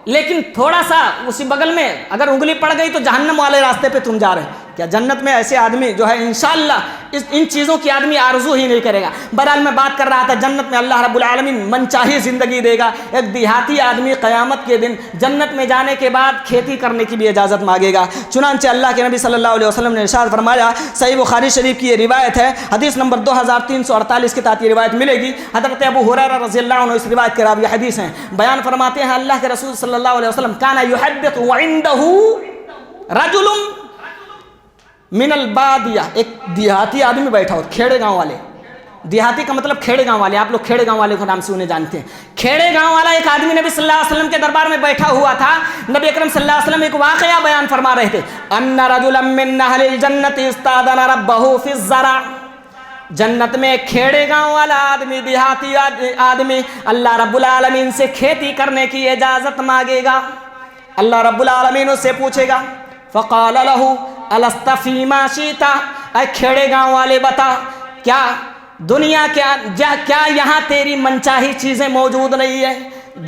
لیکن تھوڑا سا اسی بغل میں اگر انگلی پڑ گئی تو جہنم والے راستے پہ تم جا رہے. کیا جنت میں ایسے آدمی جو ہے انشاءاللہ ان چیزوں کی آدمی آرزو ہی نہیں کرے گا. بہرحال میں بات کر رہا تھا جنت میں اللہ رب العالمین من چاہی زندگی دے گا. ایک دیہاتی آدمی قیامت کے دن جنت میں جانے کے بعد کھیتی کرنے کی بھی اجازت مانگے گا. چنانچہ اللہ کے نبی صلی اللہ علیہ وسلم نے ارشاد فرمایا, صحیح بخاری شریف کی یہ روایت ہے, حدیث نمبر 2348 کے تحت یہ روایت ملے گی. حضرت ابو ہریرہ رضی اللہ عنہ اس روایت کے راوی حدیث ہیں, بیان فرماتے ہیں اللہ کے رسول صلی اللہ علیہ وسلم کانا یحدث وعنده رجل من البادیہ, ایک دیہاتی آدمی بیٹھا ہو, کھیڑے گاؤں والے. دیہاتی کا مطلب کھیڑے گاؤں والے, آپ لوگ کھیڑے گاؤں والے کو نام سے انہیں جانتے ہیں. کھیڑے گاؤں والا ایک آدمی نبی صلی اللہ علیہ وسلم کے دربار میں بیٹھا ہوا تھا. نبی اکرم صلی اللہ علیہ وسلم ایک واقعہ بیان فرما رہے تھے, ان رجلا من اہل الجنت استاذن ربہ فی الزرع. جنت میں کھیڑے گاؤں والا آدمی, دیہاتی آدمی اللہ رب العالمین سے کھیتی کرنے کی اجازت مانگے گا. اللہ رب العالمین اس سے پوچھے گا, فقال له الست فیما شئت, اے کھیڑے گاؤں والے بتا, کیا دنیا کیا یہاں تیری منچاہی چیزیں موجود نہیں ہے؟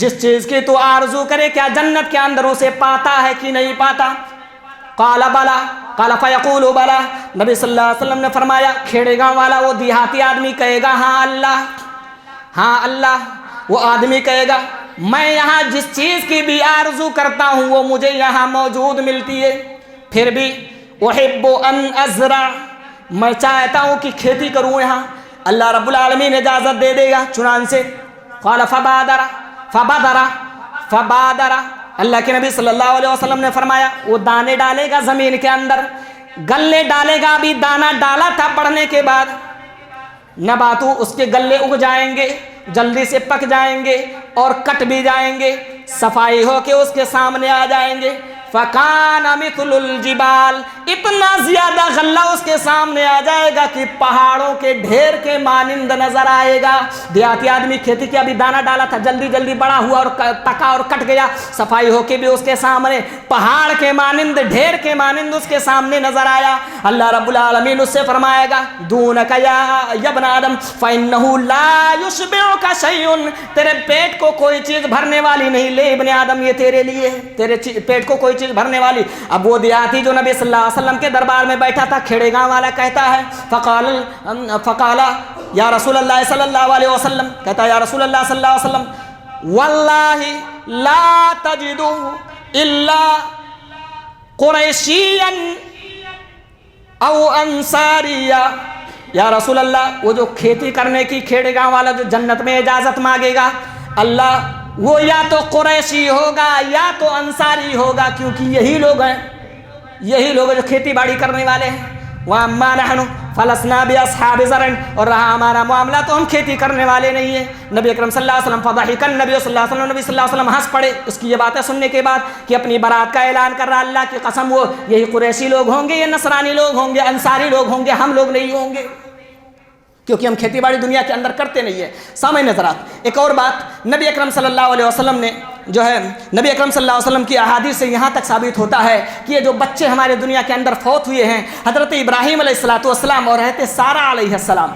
جس چیز کی تو آرزو کرے کیا جنت کے اندر اسے پاتا ہے کہ نہیں پاتا؟ قال بلا, قال فیقول بلا. نبی صلی اللہ علیہ وسلم نے فرمایا کھیڑے گاؤں والا وہ دیہاتی آدمی کہے گا ہاں اللہ, ہاں اللہ. وہ آدمی کہے گا میں یہاں جس چیز کی بھی آرزو کرتا ہوں وہ مجھے یہاں موجود ملتی ہے, پھر بھی احب ان ازرع, میں چاہتا ہوں کہ کھیتی کروں یہاں. اللہ رب العالمین اجازت دے دے گا. چنانچہ قال فبادر, اللہ کے نبی صلی اللہ علیہ وسلم نے فرمایا وہ دانے ڈالے گا زمین کے اندر, گلے ڈالے گا. ابھی دانا ڈالا تھا پڑنے کے بعد, نباتو اس کے گلے اگ جائیں گے, جلدی سے پک جائیں گے اور کٹ بھی جائیں گے, صفائی ہو کے اس کے سامنے آ جائیں گے. فَكَانَ مِثْلُ الْجِبَالِ, اتنا زیادہ غلہ اس کے سامنے آ جائے گا کہ پہاڑوں کے ڈھیر کے مانند نظر آئے گا. دیہاتی آدمی کھیتی کے ابھی دانا ڈالا تھا, جلدی جلدی بڑا ہوا اور پکا اور کٹ گیا, صفائی ہو کے بھی اس کے سامنے پہاڑ کے مانند, ڈھیر کے مانند اس کے سامنے نظر آیا. اللہ رب العالمین اس سے فرمائے گا دونک یا ابن آدم فإنہ لا یشبعک شیء, تیرے پیٹ کو کوئی چیز بھرنے والی نہیں لے ابن آدم, یہ تیرے لیے, تیرے پیٹ کو کوئی بھرنے والی. اب وہ دیہاتی جو نبی صلی اللہ علیہ وسلم کے دربار میں بیٹھا تھا, کھیڑے گاؤں والا کہتا ہے فقال یا رسول اللہ صلی اللہ علیہ وسلم, کہتا ہے یا رسول اللہ صلی اللہ علیہ وسلم واللہ لا تجد الا قریشیا او انصاریا. یا رسول اللہ وہ جو کھیتی کرنے کی کھیڑے گاؤں والا جو جنت میں اجازت مانگے گا, اللہ وہ یا تو قریشی ہوگا یا تو انصاری ہوگا, کیونکہ یہی لوگ ہیں, یہی لوگ جو کھیتی باڑی کرنے والے ہیں. وَأَمَّا نَحْنُ فَلَسْنَا بِأَصْحَابِ زَرْعٍ, اور رہا ہمارا معاملہ تو ہم کھیتی کرنے والے نہیں ہیں. نبی اکرم صلی اللہ علیہ وسلم فضحک النبی صلی اللہ علیہ وسلم, نبی صلی اللہ علیہ وسلم ہنس پڑے اس کی یہ باتیں سننے کے بعد کہ اپنی برات کا اعلان کر رہا, اللہ کی قسم وہ یہی قریشی لوگ ہوں گے, یہ نصرانی لوگ ہوں گے, انصاری لوگ ہوں گے, ہم لوگ نہیں ہوں گے, کیونکہ ہم کھیتی باڑی دنیا کے اندر کرتے نہیں ہیں. سامعین حضرات, ایک اور بات نبی اکرم صلی اللہ علیہ وسلم نے جو ہے نبی اکرم صلی اللہ علیہ وسلم کی احادیث سے یہاں تک ثابت ہوتا ہے کہ یہ جو بچے ہمارے دنیا کے اندر فوت ہوئے ہیں, حضرت ابراہیم علیہ السلام اور حضرت سارہ علیہ السلام,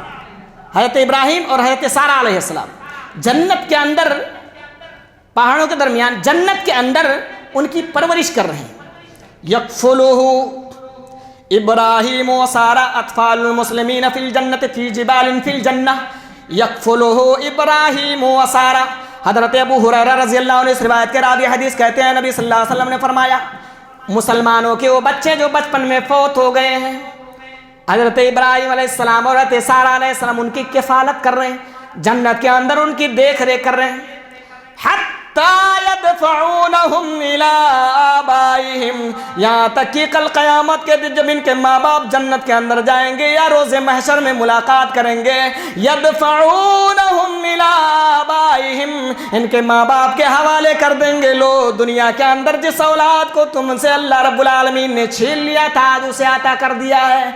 حضرت ابراہیم اور حضرت سارہ علیہ السلام جنت کے اندر, پہاڑوں کے درمیان جنت کے اندر ان کی پرورش کر رہے ہیں. یکفلہ ابراہیم و سارہ اطفال المسلمین فی الجنت فی جبال فی الجنہ, یکفلہ ابراہیم و سارہ. حضرت ابو ہریرہ رضی اللہ عنہ اس روایت کے راوی حدیث کہتے ہیں نبی صلی اللہ علیہ وسلم نے فرمایا مسلمانوں کے وہ بچے جو بچپن میں فوت ہو گئے ہیں, حضرت ابراہیم علیہ السلام اور حضرت سارہ علیہ السلام ان کی کفالت کر رہے ہیں, جنت کے اندر ان کی دیکھ ریکھ کر رہے ہیں. حتی یدفعونہم الی آبائہم, یہاں تک کہ کل قیامت کے دن جب ان کے ماں باپ جنت کے اندر جائیں گے یا روز محشر میں ملاقات کریں گے, یدفعونہم الی آبائہم, ان کے ماں باپ کے حوالے کر دیں گے, لو دنیا کے اندر جس اولاد کو تم سے اللہ رب العالمین نے چھین لیا تھا آج اسے عطا کر دیا ہے,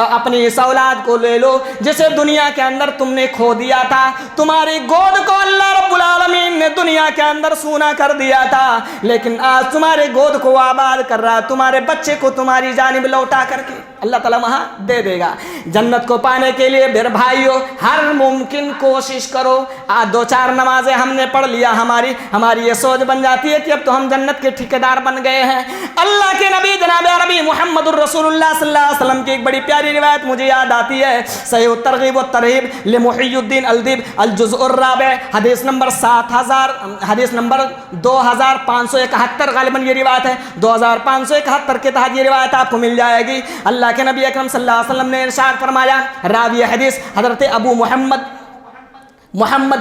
اپنی اس اولاد کو لے لو جسے دنیا کے اندر تم نے کھو دیا تھا. تمہاری گود کو اللہ رب العالمین نے دنیا کے اندر سونا کر دیا تھا, لیکن آج تمہارے گود کو آباد کر رہا, تمہارے بچے کو تمہاری جانب لوٹا کر کے اللہ تعالیٰ وہاں دے دے گا. جنت کو پانے کے لیے میرے بھائیوں ہر ممکن کوشش کرو, دو چار نمازیں ہم نے پڑھ لیا، ہماری یہ سوچ بن جاتی ہے کہ اب تو ہم جنت کے ٹھیکیدار بن گئے ہیں۔ اللہ کے نبی جناب عربی محمد الرسول اللہ صلی اللہ علیہ وسلم کی ایک بڑی پیاری روایت مجھے یاد آتی ہے، صحیح الترغیب والترہیب لمحی الدین الدیب الجزء الرابع، حدیث نمبر 2571 غالباً یہ روایت ہے، 2571 کے تحت یہ روایت آپ کو مل جائے گی۔ اللہ کے نبی اکرم صلی اللہ علیہ وسلم نے ارشاد فرمایا، راوی حدیث حضرت ابو محمد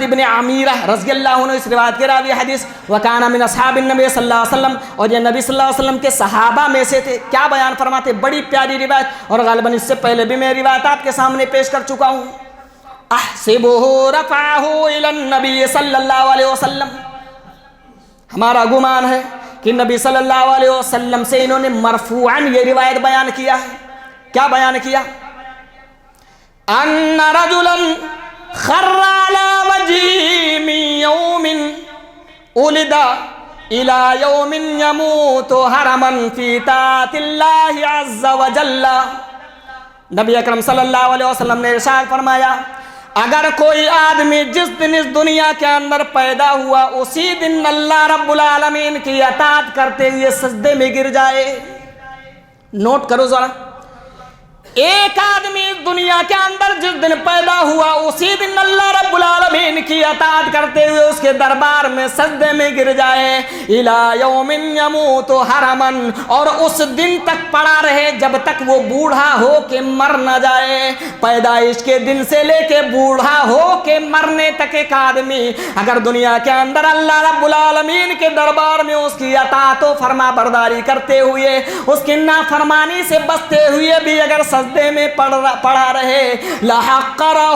ابن عمیرہ رضی اللہ عنہ اس روایت کے راوی حدیث، وکانا من اصحاب النبی صلی اللہ علیہ وسلم، اور یہ نبی صلی اللہ علیہ وسلم کے صحابہ میں سے تھے۔ کیا بیان فرماتے، بڑی پیاری روایت، اور غالباً اس سے پہلے بھی میں روایت آپ کے سامنے پیش کر چکا ہوں۔ احسبہ رفعہ الی النبی صلی اللہ علیہ وسلم، ہمارا گمان ہے کہ نبی صلی اللہ علیہ وسلم سے انہوں نے مرفوعاً یہ روایت بیان کیا ہے۔ کیا بیان کیا؟ ان رجلا خر على وجهه من يوم ولد الى يوم يموت حرما في طاعة الله عز وجل۔ نبی اکرم صلی اللہ علیہ وسلم نے ارشاد فرمایا، اگر کوئی آدمی جس دن اس دنیا کے اندر پیدا ہوا اسی دن اللہ رب العالمین کی اطاعت کرتے ہوئے سجدے میں گر جائے۔ نوٹ کرو ذرا، ایک آدمی اس دنیا کے اندر جس دن پیدا ہوا اسی دن اللہ رب العالمین کی اطاعت کرتے ہوئے اس کے دربار میں سجدے میں گر جائے، الی یوم یموت حرما، اور اس دن تک پڑا رہے جب تک وہ بوڑھا ہو کے مر نہ جائے۔ پیدائش کے دن سے لے کے بوڑھا ہو کے مرنے تک ایک آدمی اگر دنیا کے اندر اللہ رب العالمین کے دربار میں اس کی اطاعت و فرما برداری کرتے ہوئے اس کی نافرمانی سے بچتے ہوئے بھی اگر سجدے میں پڑا رہے، لحقرہ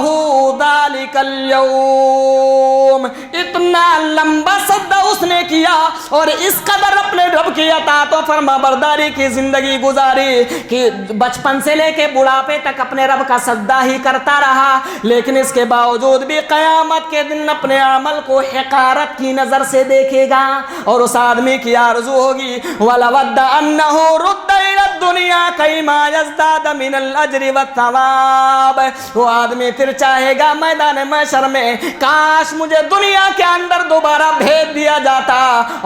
ذالک اليوم، اتنا لمبا سجدہ اس نے کیا اور اس قدر اپنے رب کی اطاعت و فرما برداری کی زندگی گزاری کہ بچپن سے لے کے بڑھاپے تک اپنے رب کا سجدہ ہی کرتا رہا، لیکن اس کے باوجود بھی قیامت کے دن اپنے عمل کو حقارت کی نظر سے دیکھے گا، اور اس آدمی کی آرزو ہوگی وَلَوَدَّ أَنَّهُ رُدَّ إِلَى الدُّنْيَا كَيْمَا يَزْدَادَ مِنَ الْأَجْرِ وَالثَّوَابِ، وہ آدمی پھر چاہے گا میدان محشر میں کاش مجھے دنیا کے اندر دوبارہ بھیج دیا جاتا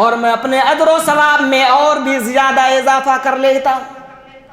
اور میں اپنے اجر و ثواب میں اور بھی زیادہ اضافہ کر لیتا۔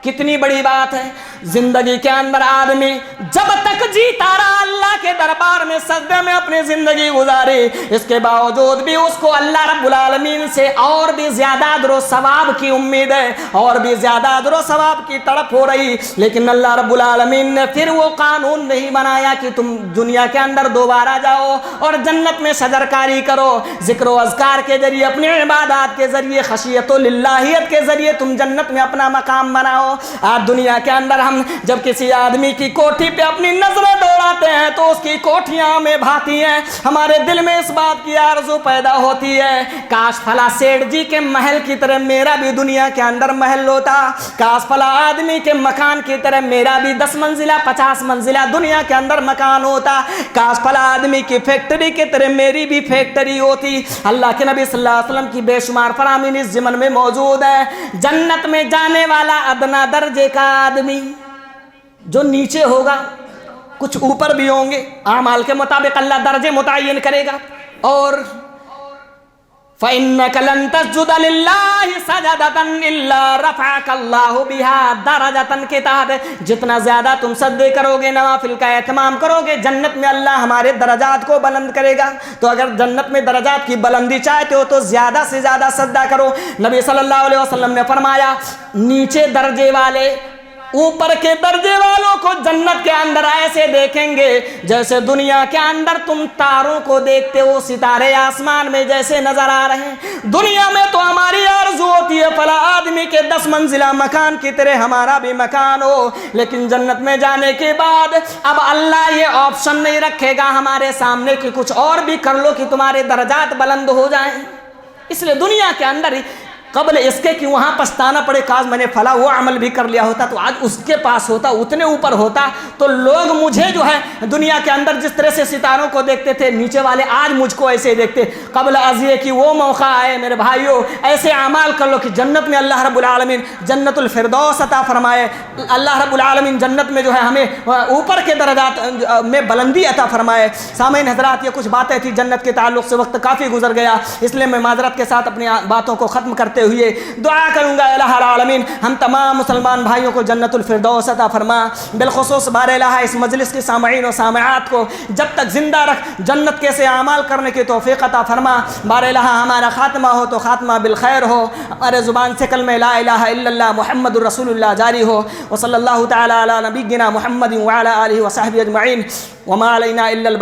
کتنی بڑی بات ہے، زندگی کے اندر آدمی جب تک جیتا رہا اللہ کے دربار میں سجدے میں اپنی زندگی گزاری، اس کے باوجود بھی اس کو اللہ رب العالمین سے اور بھی زیادہ اجر و ثواب کی امید ہے، اور بھی زیادہ اجر و ثواب کی تڑپ ہو رہی، لیکن اللہ رب العالمین نے پھر وہ قانون نہیں بنایا کہ تم دنیا کے اندر دوبارہ جاؤ اور جنت میں شجرکاری کرو، ذکر و اذکار کے ذریعے، اپنی عبادات کے ذریعے، خشیت و للہیت کے ذریعے تم جنت میں اپنا مقام بناؤ۔ آج دنیا کے اندر ہم جب کسی آدمی کی کوٹھی پہ اپنی نظریں دوڑاتے ہیں تو اس کی کوٹھیاں ہمیں بھاتی ہیں، ہمارے دل میں اس بات کی آرزو پیدا ہوتی ہے کاش فلاں سیٹھ جی کے محل کی طرح میرا بھی دنیا کے اندر محل ہوتا، کاش فلاں آدمی کے مکان کی طرح میرا بھی 10 منزلہ 50 منزلہ دنیا کے اندر مکان ہوتا، کاش فلاں آدمی کی فیکٹری کی طرح میری بھی فیکٹری ہوتی۔ اللہ کے نبی صلی اللہ علیہ وسلم کی بے شمار فرامین اس ضمن میں موجود ہے۔ جنت میں جانے والا ادنا درجے کا آدمی جو نیچے ہوگا، کچھ اوپر بھی ہوں گے، اعمال کے مطابق اللہ درجے متعین کرے گا، اور فَإِنَّكَ لَن تَسْجُدَ لِلَّهِ سَجَدَةً إِلَّا رَفَعَكَ اللَّهُ بِهَا دَرَجَةً کے تحت جتنا زیادہ تم سجدے کرو گے، نوافل کا اہتمام کرو گے، جنت میں اللہ ہمارے درجات کو بلند کرے گا۔ تو اگر جنت میں درجات کی بلندی چاہتے ہو تو زیادہ سے زیادہ سجدہ کرو۔ نبی صلی اللہ علیہ وسلم نے فرمایا، نیچے درجے والے اوپر کے درجے والوں کو جنت کے اندر ایسے دیکھیں گے جیسے دنیا کے اندر تم تاروں کو دیکھتے ہو، ستارے آسمان میں جیسے نظر آ رہے ہیں۔ دنیا میں تو ہماری آرزو ہوتی ہے فلاں آدمی کے 10 منزلہ مکان کی طرح ہمارا بھی مکان ہو، لیکن جنت میں جانے کے بعد اب اللہ یہ آپشن نہیں رکھے گا ہمارے سامنے کہ کچھ اور بھی کر لو کہ تمہارے درجات بلند ہو جائیں۔ اس لیے دنیا کے اندر قبل اس کے کہ وہاں پچھتانا پڑے کاش میں نے فلاں وہ عمل بھی کر لیا ہوتا تو آج اس کے پاس ہوتا، اتنے اوپر ہوتا۔ تو لوگ مجھے جو ہے دنیا کے اندر جس طرح سے ستاروں کو دیکھتے تھے نیچے والے، آج مجھ کو ایسے دیکھتے۔ قبل از یہ کہ وہ موقع آئے میرے بھائیوں، ایسے اعمال کر لو کہ جنت میں اللہ رب العالمین جنت الفردوس عطا فرمائے، اللہ رب العالمین جنت میں جو ہے ہمیں اوپر کے درجات میں بلندی عطا فرمائے۔ سامعین حضرات، یہ کچھ باتیں تھی جنت کے تعلق سے، وقت کافی گزر گیا، اس لیے میں معذرت کے ساتھ اپنی باتوں کو ختم کرتے ہوئے دعا کروں گا الہ العالمین ہم تمام مسلمان بھائیوں کو جنت الفردوس عطا فرما۔ بالخصوص بار الہ اس مجلس کے سامعین و سامعات کو جب تک زندہ رکھ، جنت کے سے اعمال کرنے کی توفیق عطا فرما۔ بار الہ ہمارا خاتمہ ہو تو خاتمہ بالخیر ہو، ہمارے زبان سے کلمہ لا الہ الا اللہ محمد الرسول اللہ جاری ہو۔ وصلی اللہ تعالی علی نبینا محمد وعلی آلہ وصحبہ اجمعین، وما علینا الا